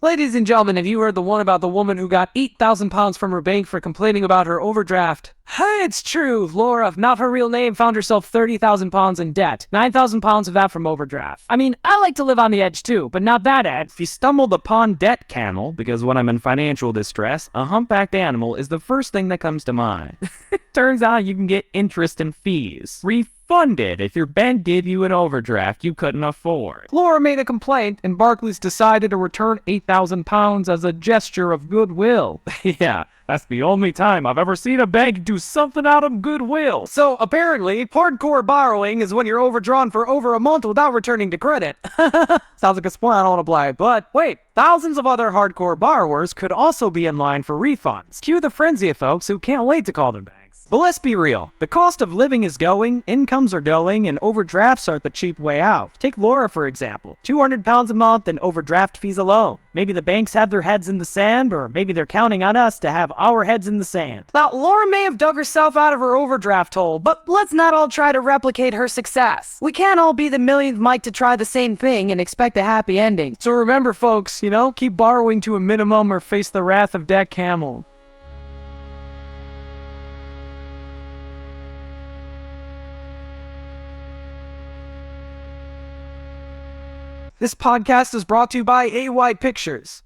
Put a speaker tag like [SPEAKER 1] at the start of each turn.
[SPEAKER 1] Ladies and gentlemen, have you heard the one about the woman who got £8,000 from her bank for complaining about her overdraft? Hey, it's true. Laura, not her real name, found herself £30,000 in debt. £9,000 of that from overdraft. I mean, I like to live on the edge too, but not that edge.
[SPEAKER 2] If you stumbled upon debt camel, because when I'm in financial distress, a humpbacked animal is the first thing that comes to mind. Turns out you can get interest and fees refunded if your bank gave you an overdraft you couldn't afford.
[SPEAKER 1] Laura made a complaint, and Barclays decided to return £8,000 as a gesture of goodwill.
[SPEAKER 2] Yeah, that's the only time I've ever seen a bank do something out of goodwill.
[SPEAKER 1] So apparently, hardcore borrowing is when you're overdrawn for over a month without returning to credit. Sounds like a spoil I don't want to apply, but wait, thousands of other hardcore borrowers could also be in line for refunds. Cue the frenzy of folks who can't wait to call their banks. But let's be real, the cost of living is going, incomes are going, and overdrafts aren't the cheap way out. Take Laura for example, £200 a month in overdraft fees alone. Maybe the banks have their heads in the sand, or maybe they're counting on us to have our heads in the sand. Now, Laura may have dug herself out of her overdraft hole, but let's not all try to replicate her success. We can't all be the millionth Mike to try the same thing and expect a happy ending. So remember folks, keep borrowing to a minimum or face the wrath of that camel. This podcast is brought to you by ai.pictures.